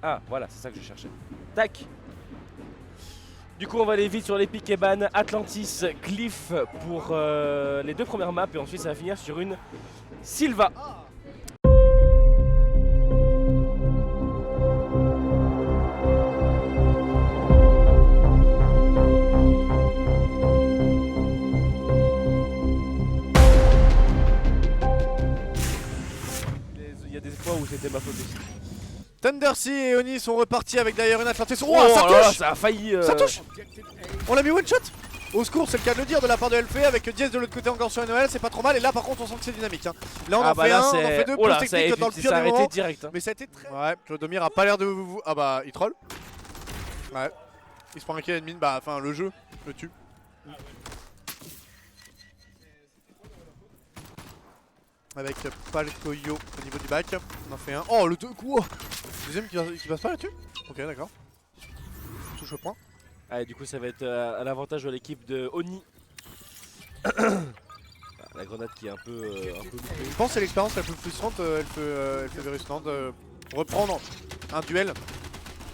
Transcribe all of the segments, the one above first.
Ah, voilà, c'est ça que je cherchais. Tac. Du coup, on va aller vite sur l'Epic Eban, Atlantis, Glyph pour les 2 premières maps. Et ensuite, ça va finir sur une Sylva. Il y a des fois où c'était ma faute aussi. Thundersea et Oni sont repartis avec d'ailleurs une Atlantis. Oh, Oh, ça là là, touche. ça a failli. Ça touche. On l'a mis one shot. Au secours, c'est le cas de le dire de la part de LP avec Diaz de l'autre côté encore sur Noël, c'est pas trop mal. Et là par contre on sent que c'est dynamique. Là on en fait un, on en fait deux, oh là, plus technique dans le pire des arrêté moments. direct. Hein. Mais ça a été très... Ouais, Clodomir a pas l'air de vous... Ah bah il troll. Ouais. Il se prend un kill admin, bah enfin le jeu le tue. Avec Palkoyo au niveau du back. On en fait un. Oh le deuxième qui passe pas là-dessus. Ok d'accord. Touche au point. Allez, du coup ça va être à l'avantage de l'équipe de Oni. La grenade qui est un peu loupée. Je pense que c'est l'expérience la plus frustrante, elle fait Virusland. Reprendre un duel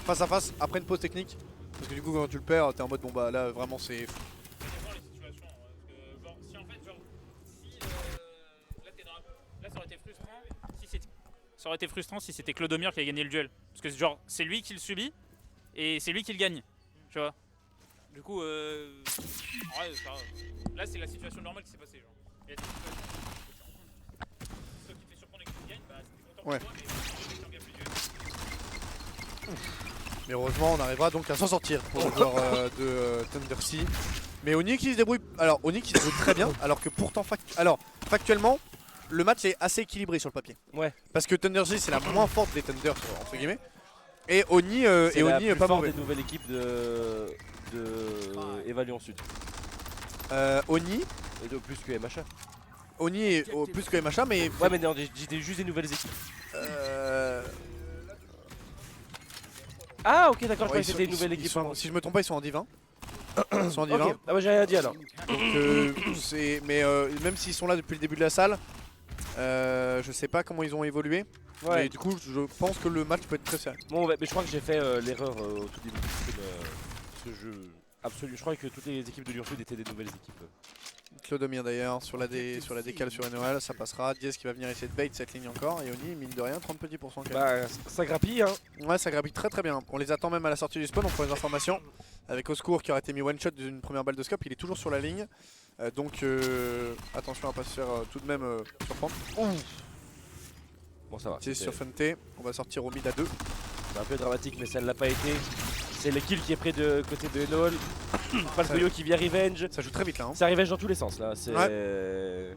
face à face après une pause technique. Parce que du coup quand tu le perds, t'es en mode bon bah là vraiment c'est... Ça aurait été frustrant si c'était Clodomir qui a gagné le duel. Parce que genre c'est lui qui le subit et c'est lui qui le gagne. Tu vois. Du coup ouais, là c'est la situation normale qui s'est passée genre. Il y a des situations où toi qui te fais surprendre et que tu gagnes, bah c'était content Ouais. pour toi mais c'est en gameplay duel. Mais heureusement on arrivera donc à s'en sortir pour le joueur de Thundersea. Mais Oni qui se débrouille... Alors Oni qui se débrouille très bien alors que pourtant factuellement le match est assez équilibré sur le papier. Ouais. Parce que Thundersea c'est la moins forte des Thunder entre guillemets. Et Oni, c'est la plus pas forte mauvais. des nouvelles équipes de Evalion Sud. Oni Et de plus que MHA. Oni est plus que MHA mais... Ouais mais non, j'ai juste des nouvelles équipes. Ah ok d'accord, je croyais que c'était une nouvelle équipe. Si je me trompe pas ils sont en divin. Ils sont en divin. Okay. Ah bah j'ai rien dit alors. Donc mais même s'ils sont là depuis le début de la salle, je sais pas comment ils ont évolué. Ouais. Mais du coup je pense que le match peut être très serré. Bon mais je crois que j'ai fait l'erreur au tout début du stream. Ce jeu absolu. Je crois que toutes les équipes de Lyon Sud étaient des nouvelles équipes. Clodomir d'ailleurs sur la décale sur NOL, ça passera. Diaz qui va venir essayer de bait cette ligne encore. Et Oni mine de rien 30 petits pourcents quand même. Bah ça grappille hein. Ouais ça grappille très bien. On les attend même à la sortie du spawn, on prend les informations. Avec Oscour qui aurait été mis one shot d'une première balle de scope, il est toujours sur la ligne. Donc attention à pas se faire tout de même surprendre. Bon ça va. C'est sur Fente, on va sortir au mid à 2. C'est un peu dramatique mais ça ne l'a pas été. C'est le kill qui est près de côté de Enol. Palkoyo qui vient revenge. Ça joue très vite là. Hein. Ça revenge dans tous les sens là. C'est... Ouais.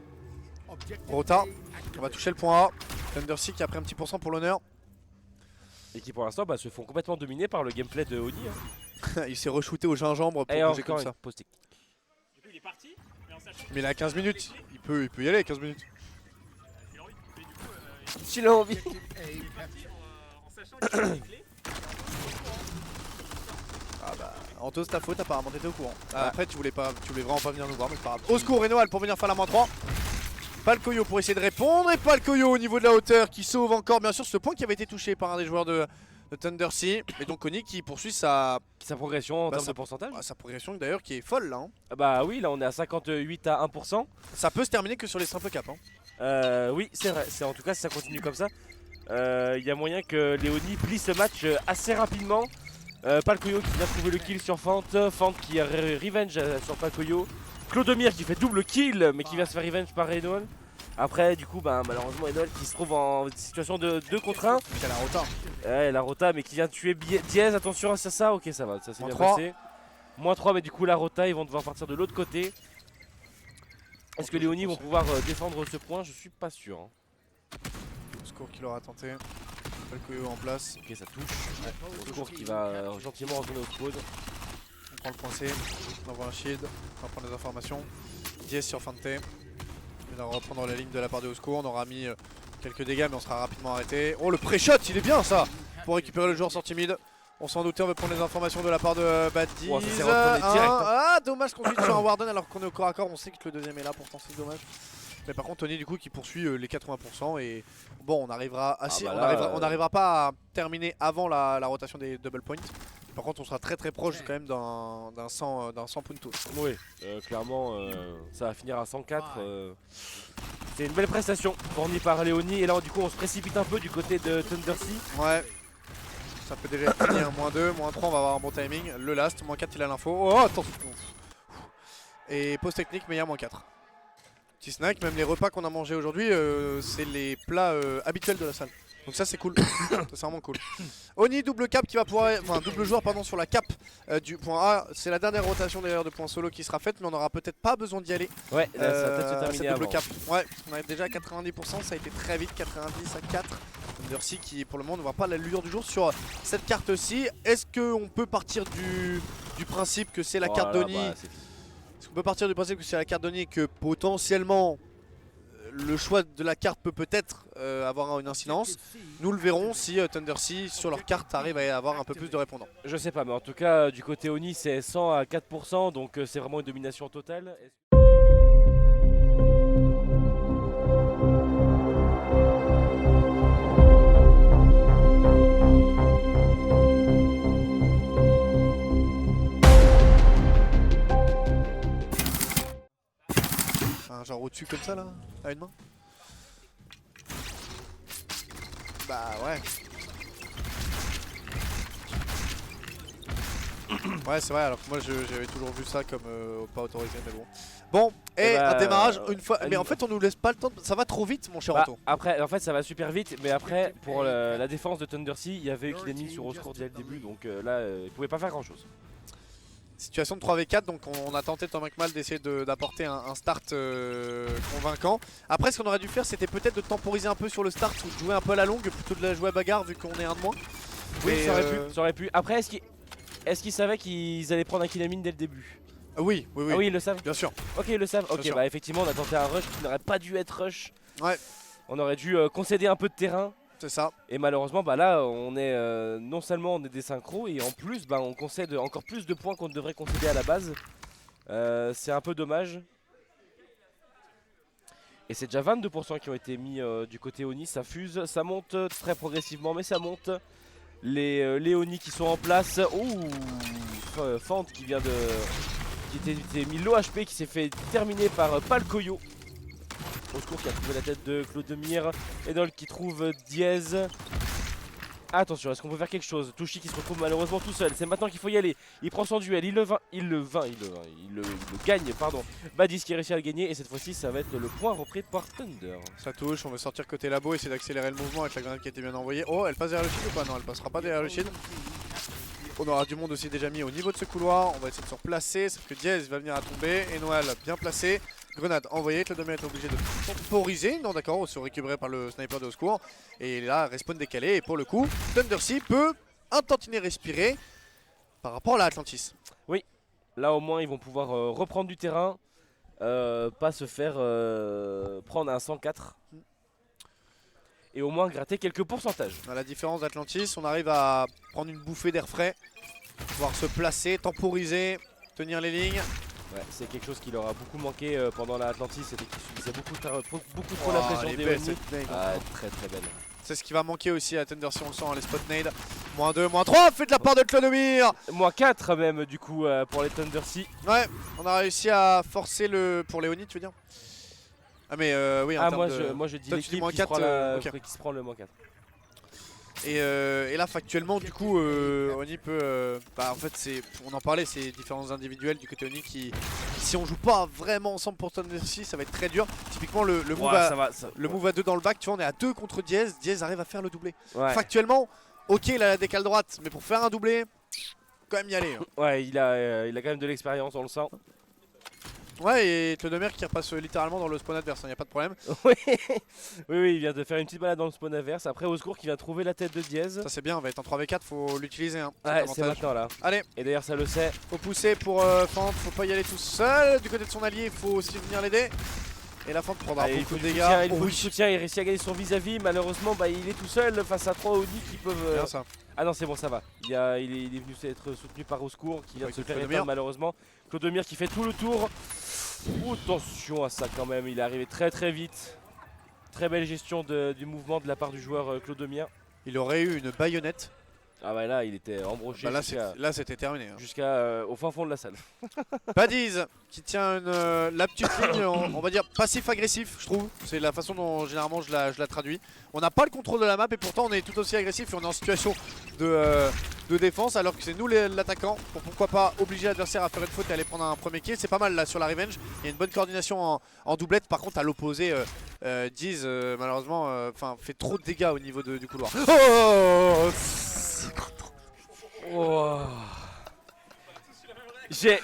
Rota, on va toucher le point A. Thundersea qui a pris un petit pourcent pour l'honneur. Et qui pour l'instant se font complètement dominer par le gameplay de Oni. Hein. Il s'est re-shooté au gingembre pour Et bouger encore comme ça. une pause technique. Du coup il est parti, mais en sachant Mais il a 15 minutes, il peut y aller 15 minutes. qu'il a envie. Mais du coup S'il a envie. il est parti en sachant qu'il a les clés. Ah bah, Anto c'est ta faute apparemment, t'étais au courant. Ouais. Après tu voulais vraiment pas venir nous voir mais c'est pas grave. Au secours Renoal pour venir faire la main 3. Palkoyo pour essayer de répondre et Palkoyo au niveau de la hauteur qui sauve encore bien sûr ce point qui avait été touché par un des joueurs de Thundersea. Et donc Oni qui poursuit sa progression en termes sa- de pourcentage. sa progression d'ailleurs qui est folle là. Hein. Ah bah oui, là on est à 58 à 1%. Ça peut se terminer que sur les simples caps. Hein. Oui, c'est vrai. En tout cas, si ça continue comme ça, il y a moyen que Léonie plie ce match assez rapidement. Palkoyo qui vient trouver le kill sur Fante. Fante qui a revenge sur Palkoyo. Clodomir qui fait double kill mais qui vient se faire revenge par Enol. Après du coup bah, malheureusement Enol qui se trouve en situation de 2 contre 1. Il a la rota. Ouais, la rota mais qui vient tuer Diaz, attention à ça, ok ça va, ça s'est bien -3. passé. -3 mais du coup la rota ils vont devoir partir de l'autre côté. Est-ce que les Oni vont pouvoir défendre ce point? Je suis pas sûr. Hein. Score qui l'aura tenté. Palkoyo en place. Ok ça touche. Ouais. Secours qui va gentiment retourner au spawn. On prend le point C, on envoie un shield, on va prendre les informations. Diaz sur Fante. Il va reprendre la ligne de la part de Oscour. On aura mis quelques dégâts mais on sera rapidement arrêté. Oh le pré-shot il est bien ça pour récupérer le joueur sorti mid. On s'en doutait, on va prendre les informations de la part de Baddies. Oh, ça s'est retourné direct, hein. Ah dommage qu'on joue sur un Warden alors qu'on est au corps à corps. On sait que le deuxième est là pourtant c'est dommage. Mais par contre Oni du coup qui poursuit les 80% et bon on arrivera assez, bah on, là, arrivera, on n'arrivera pas à terminer avant la rotation des double points. Par contre on sera très proche quand même d'un 100 puntos. Oui, clairement, ça va finir à 104. C'est une belle prestation fournie par Léonie. Et là, du coup, on se précipite un peu du côté de Thundersea. Ouais. Ça peut déjà être fini, hein. -2, -3, on va avoir un bon timing. Le last, -4, il a l'info. Oh, attention. Et pause technique, meilleur -4. Petit snack, même les repas qu'on a mangés aujourd'hui, c'est les plats habituels de la salle. Donc ça c'est cool, ça c'est vraiment cool. Oni double cap qui va pouvoir, enfin double joueur pardon sur la cap du point A. C'est la dernière rotation d'ailleurs de point solo qui sera faite, mais on n'aura peut-être pas besoin d'y aller. Ouais, là, ça va peut-être se terminer cette double avant. cap. Ouais, on est déjà à 90%, ça a été très vite, 90 à 4. Thundersea qui pour le moment ne voit pas la lueur du jour sur cette carte-ci. Est-ce qu'on peut partir du principe que c'est la carte d'Oni? Est-ce qu'on peut partir du principe que c'est la carte d'Oni et que potentiellement le choix de la carte peut peut-être avoir une incidence? Nous le verrons si Thundersea sur leur carte arrive à avoir un peu plus de répondants. Je sais pas, mais en tout cas, du côté Oni, c'est 100 à 4%, donc c'est vraiment une domination totale. Enfin, genre au-dessus comme ça là, à une main? Bah ouais. Ouais c'est vrai, alors que moi j'avais toujours vu ça comme pas autorisé, mais bon. Bon, et bah, un démarrage une fois, mais en fait on nous laisse pas le temps, ça va trop vite mon cher Bah, Otto. après, en fait, ça va super vite, mais après, pour la défense de Thundersea, il y avait eu Killenil sur Oscourt dès le début, donc là, il pouvait pas faire grand chose. Situation de 3v4, donc on a tenté tant bien que mal d'essayer d'apporter un start convaincant. Après ce qu'on aurait dû faire c'était peut-être de temporiser un peu sur le start ou de jouer un peu à la longue plutôt de la jouer à bagarre vu qu'on est un de moins. Oui, Mais, ça aurait pu. Après, est-ce qu'ils savaient qu'ils allaient prendre un Killenil dès le début? Oui, oui, oui. Ah oui, ils le savent. Bien sûr. Ok, ils le savent. Bien Ok, sûr. bah effectivement, on a tenté un rush qui n'aurait pas dû être rush. Ouais. On aurait dû concéder un peu de terrain. C'est ça. Et malheureusement, bah là, on est non seulement on est des synchros et en plus, bah, on concède encore plus de points qu'on devrait concéder à la base. C'est un peu dommage. Et c'est déjà 22% qui ont été mis du côté Oni. Ça fuse, ça monte très progressivement, mais ça monte. Les Léonie qui sont en place. Ouh, Fante qui vient de, qui était mis low HP, qui s'est fait terminer par Palcoyo. Oscourt qui a trouvé la tête de Clodomir. Enol qui trouve Diez. Attention, est-ce qu'on peut faire quelque chose? Touchi qui se retrouve malheureusement tout seul. C'est maintenant qu'il faut y aller. Il prend son duel, il le gagne, pardon. Badis qui réussit à le gagner et cette fois-ci ça va être le point repris par Thunder. Ça touche, on va sortir côté labo, essayer d'accélérer le mouvement avec la grenade qui a été bien envoyée. Oh, elle passe derrière le shield ou pas? Non, elle passera pas derrière le shield. On aura du monde aussi déjà mis au niveau de ce couloir. On va essayer de se replacer, sauf que Diez va venir à tomber. Et Noël bien placé. Grenade envoyée, Clodomir est obligé de temporiser. Non d'accord, on se récupérer par le sniper de Oscourt. Et là, respawn décalé. Et pour le coup, Thundersea peut un tantinet respirer par rapport à la Atlantis. Oui, là au moins ils vont pouvoir reprendre du terrain. Pas se faire prendre un 104. Et au moins gratter quelques pourcentages. À la différence d'Atlantis, on arrive à prendre une bouffée d'air frais. Pouvoir se placer, temporiser, tenir les lignes. Ouais, c'est quelque chose qui leur a beaucoup manqué pendant la Atlantis, c'était qu'ils subissaient beaucoup trop la Oh, pression elle est des belle, Oni. cette nade. Ah, très très belle. C'est ce qui va manquer aussi à Thundersea, on le sent, les spot nades. -2, -3, fait de la part de Clodomir. Moins 4 même du coup pour les Thundersea. Ouais, on a réussi à forcer le... Pour Léonie, tu veux dire? Ah mais oui, en Ah termes moi je dis Toi, tu dis l'équipe qui, -4, qui se prend le moins 4. Et là factuellement du coup Oni peut bah en fait c'est, on en parlait, c'est différences individuelles du côté Oni qui si on joue pas vraiment ensemble pour Thundersea ça va être très dur. Typiquement le move à 2 dans le back, tu vois on est à 2 contre Diez, Diez arrive à faire le doublé. Ouais. Factuellement ok il a la décale droite mais pour faire un doublé quand même y aller hein. Ouais il a quand même de l'expérience, on le sent. Ouais et Clodomir qui repasse littéralement dans le spawn adverse, il n'y a pas de problème. oui, il vient de faire une petite balade dans le spawn adverse. Après Oscourt qui vient trouver la tête de Diez. Ça c'est bien, on va être en 3v4, faut l'utiliser hein, Ouais c'est maintenant là. Allez, Et d'ailleurs ça le sait. faut pousser pour Fante, faut pas y aller tout seul. Du côté de son allié, il faut aussi venir l'aider. Et la Fante prendra Il beaucoup faut de du dégâts. soutien, il faut Oh du soutien, il réussit à gagner son vis-à-vis. Malheureusement bah, il est tout seul face à 3 Oni qui peuvent... Bien ça. Ah non c'est bon ça va, il est venu être soutenu par Oscourt qui vient de se faire Clodomir. éteindre malheureusement. Clodomir qui fait tout le tour. Oh, attention à ça quand même, il est arrivé très très vite. Très belle gestion du mouvement de la part du joueur Clodomir. Il aurait eu une baïonnette. Ah bah là il était embroché Bah jusqu'à là c'était terminé. Hein. au fin fond de la salle. Badiz qui tient la petite ligne, on va dire passif-agressif, je trouve. C'est la façon dont généralement je la traduis. On n'a pas le contrôle de la map et pourtant on est tout aussi agressif et on est en situation de défense alors que c'est nous l'attaquant. Pourquoi pas obliger l'adversaire à faire une faute et aller prendre un premier kill. C'est pas mal là sur la revenge. Il y a une bonne coordination en doublette. Par contre à l'opposé, Diz malheureusement fait trop de dégâts au niveau du couloir. Oh. J'ai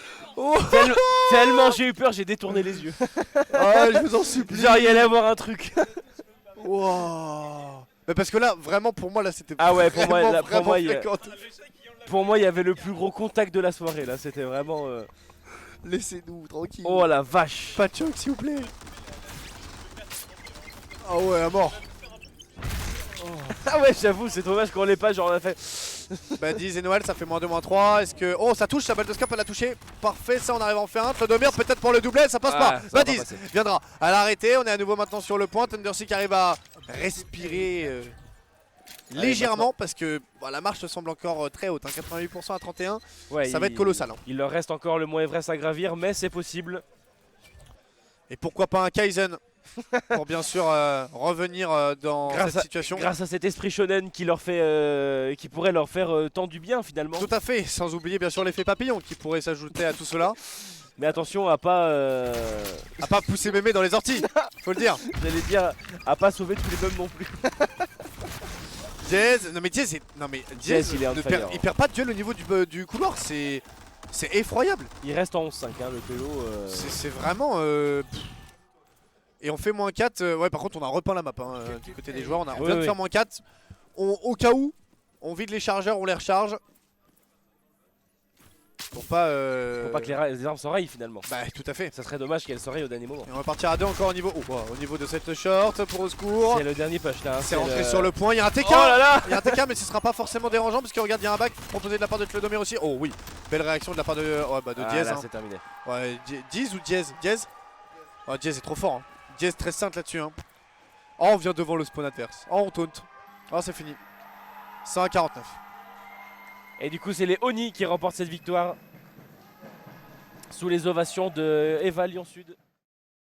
tellement j'ai eu peur, j'ai détourné les yeux. Ah, je vous en supplie. Genre il y allait avoir un truc. Wow. Mais parce que là, vraiment pour moi, là c'était Ah ouais, pour moi, là, vraiment fréquent. pour moi il y avait le plus gros contact de la soirée là, c'était vraiment Laissez-nous tranquille. oh la vache. Pas de choc s'il vous plaît. Ah ouais, à mort. Ah ouais, j'avoue, c'est dommage qu'on l'ait pas, genre on a fait. Bah Diz et Noël, ça fait -2, -3. Est-ce que. Oh, ça touche, sa balle de scope, elle a touché. Parfait, ça on arrive à en faire un. Clodomir peut-être pour le doublet, ça passe Ah, pas. ça va Bah pas Diz passer. viendra. Elle a arrêté, on est à nouveau maintenant sur le point. Thundersea qui arrive à respirer légèrement parce que la marche semble encore très haute. Hein, 88% à 31, Ouais, ça va être colossal. Hein. Il leur reste encore le Mont Everest à gravir, mais c'est possible. Et pourquoi pas un Kaizen pour bien sûr revenir dans cette situation. Grâce à cet esprit shonen qui leur fait, qui pourrait leur faire tant du bien finalement. Tout à fait, sans oublier bien sûr l'effet papillon qui pourrait s'ajouter à tout cela. Mais attention à pas, À pas pousser mémé dans les orties, faut le dire. j'allais dire, à pas sauver tous les meubles non plus. Diaz, non mais Diaz, Diaz, il est on fire. il perd pas de duel au niveau du couloir, c'est effroyable. Il reste en 11-5 hein, le PO. C'est vraiment... Et on fait -4, ouais par contre on a repeint la map hein, du côté des joueurs, on vient de faire -4. Au cas où, on vide les chargeurs, on les recharge. Pour pas Faut pas que les armes s'enrayent finalement. Bah tout à fait. Ça serait dommage qu'elles s'enrayent au dernier moment. Et on va partir à 2 encore au niveau de cette short pour au secours. C'est le dernier push là. Hein, C'est rentré sur le point, il y a un TK. Oh là là. Il y a un TK mais ce sera pas forcément dérangeant parce que regarde il y a un back proposé de la part de Clodomir aussi. Oh oui, belle réaction de la part de Diaz. Là Hein. c'est terminé. Ouais, Diaz ou Diaz Diaz. Oh Diaz est trop fort. Hein. Diaz très simple là-dessus. Hein. Oh on vient devant le spawn adverse. Oh on taunt. Oh c'est fini. 100 à 49. Et du coup c'est les Oni qui remportent cette victoire. Sous les ovations de Eva Lyon Sud.